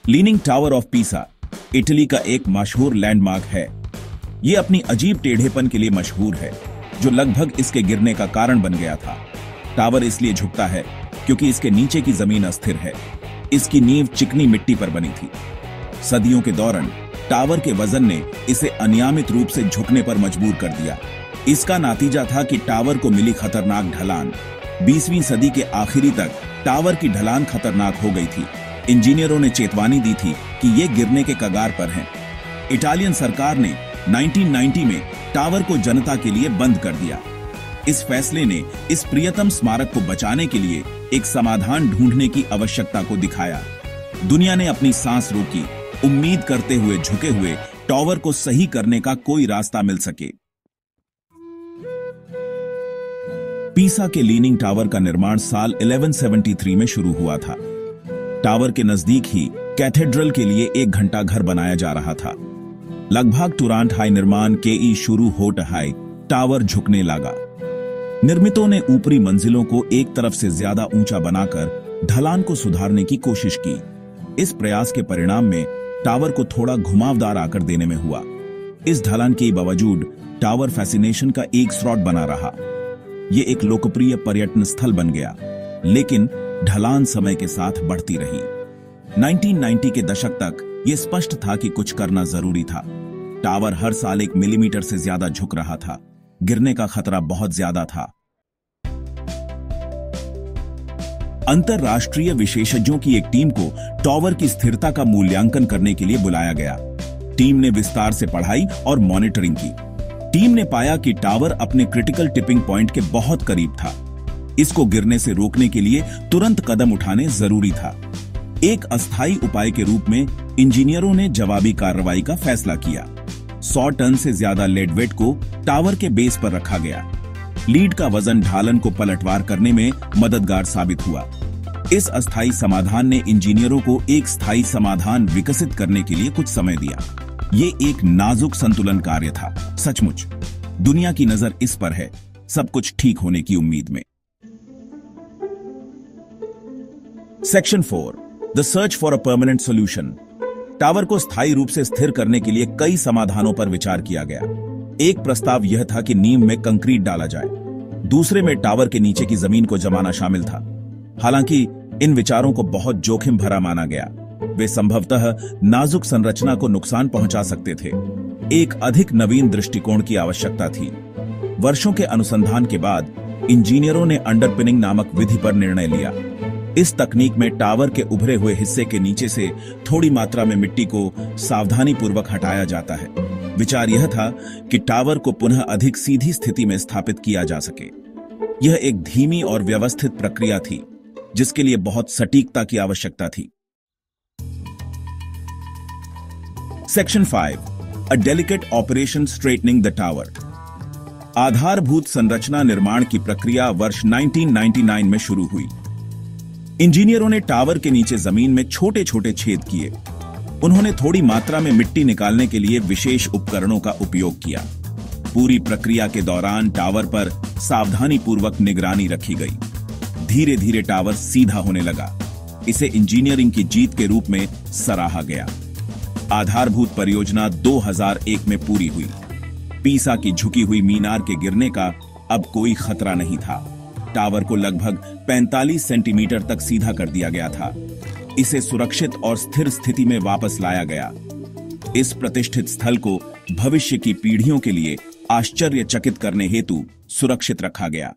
Leaning tower of Pisa Italy का एक मशहूर लैंडमार्क है। ये अपनी अजीब टेढ़ेपन के लिए मशहूर है, जो लगभग इसके गिरने का कारण बन गया था। टावर इसलिए झुकता है क्योंकि इसके नीचे की जमीन अस्थिर है। इसकी नींव चिकनी मिट्टी पर बनी थी। सदियों के दौरान टावर के वजन ने इसे अनियमित रूप से झुकने पर मजबूर कर दिया। इसका नतीजा था कि टावर को मिली खतरनाक ढलान। 20वीं सदी के आखिरी तक टावर की ढलान खतरनाक हो गई थी। इंजीनियरों ने चेतावनी दी थी कि ये गिरने के कगार पर हैं। इटालियन सरकार ने 1990 में टावर को जनता के लिए बंद कर दिया। इस फैसले ने इस प्रियतम स्मारक को बचाने के लिए एक समाधान ढूंढने की आवश्यकता को दिखाया। दुनिया ने अपनी सांस रोकी, उम्मीद करते हुए झुके हुए टावर को सही करने का कोई रास्ता मिल सके। पीसा के लीनिंग टावर का निर्माण साल 1173 में शुरू हुआ था। टावर के नजदीक ही कैथेड्रल के लिए एक घंटा घर बनाया जा रहा था। लगभग तुरंत हाई निर्माण के ई शुरू होते हाई टावर झुकने लगा। निर्मितों ने ऊपरी मंजिलों को एक तरफ से ज्यादा ऊंचा बनाकर ढलान को सुधारने की कोशिश की। इस प्रयास के परिणाम में टावर को थोड़ा घुमावदार आकर देने में हुआ। इस ढलान के बावजूद टावर फैसिनेशन का एक स्रोत बना रहा। यह एक लोकप्रिय पर्यटन स्थल बन गया, लेकिन ढलान समय के साथ बढ़ती रही। 1990 के दशक तक यह स्पष्ट था कि कुछ करना जरूरी था। टावर हर साल 1 मिलीमीटर से ज्यादा झुक रहा था। गिरने का खतरा बहुत ज्यादा था। अंतरराष्ट्रीय विशेषज्ञों की एक टीम को टावर की स्थिरता का मूल्यांकन करने के लिए बुलाया गया। टीम ने विस्तार से पढ़ाई और मॉनिटरिंग की। टीम ने पाया कि टावर अपने क्रिटिकल टिपिंग पॉइंट के बहुत करीब था। इसको गिरने से रोकने के लिए तुरंत कदम उठाने जरूरी था। एक अस्थायी उपाय के रूप में इंजीनियरों ने जवाबी कार्रवाई का फैसला किया। 100 टन से ज्यादा लेड वेट को टावर के बेस पर रखा गया। लीड का वजन ढालन को पलटवार करने में मददगार साबित हुआ। इस अस्थायी समाधान ने इंजीनियरों को एक स्थायी समाधान विकसित करने के लिए कुछ समय दिया। ये एक नाजुक संतुलन कार्य था। सचमुच दुनिया की नजर इस पर है, सब कुछ ठीक होने की उम्मीद में। Section 4, the search for a permanent solution. Tower को स्थायी रूप से स्थिर करने के लिए कई समाधानों पर विचार किया गया। एक प्रस्ताव यह था कि नींव में कंक्रीट डाला जाए। दूसरे में टावर के नीचे की जमीन को जमाना शामिल था। हालांकि इन विचारों को बहुत जोखिम भरा माना गया। वे संभवतः नाजुक संरचना को नुकसान पहुंचा सकते थे। एक अधिक नवीन दृष्टिकोण की आवश्यकता थी। वर्षों के अनुसंधान के बाद इंजीनियरों ने अंडरपिनिंग नामक विधि पर निर्णय लिया। इस तकनीक में टावर के उभरे हुए हिस्से के नीचे से थोड़ी मात्रा में मिट्टी को सावधानीपूर्वक हटाया जाता है। विचार यह था कि टावर को पुनः अधिक सीधी स्थिति में स्थापित किया जा सके। यह एक धीमी और व्यवस्थित प्रक्रिया थी, जिसके लिए बहुत सटीकता की आवश्यकता थी। Section 5, a delicate operation straightening the tower. आधारभूत संरचना निर्माण की प्रक्रिया वर्ष 1999 में शुरू हुई। इंजीनियरों ने टावर के नीचे जमीन में छोटे छोटे छेद किए। उन्होंने थोड़ी मात्रा में मिट्टी निकालने के लिए विशेष उपकरणों का उपयोग किया। पूरी प्रक्रिया के दौरान टावर पर सावधानीपूर्वक निगरानी रखी गई। धीरे धीरे टावर सीधा होने लगा। इसे इंजीनियरिंग की जीत के रूप में सराहा गया। आधारभूत परियोजना 2001 में पूरी हुई। पीसा की झुकी हुई मीनार के गिरने का अब कोई खतरा नहीं था। टावर को लगभग 45 सेंटीमीटर तक सीधा कर दिया गया था। इसे सुरक्षित और स्थिर स्थिति में वापस लाया गया। इस प्रतिष्ठित स्थल को भविष्य की पीढ़ियों के लिए आश्चर्यचकित करने हेतु सुरक्षित रखा गया।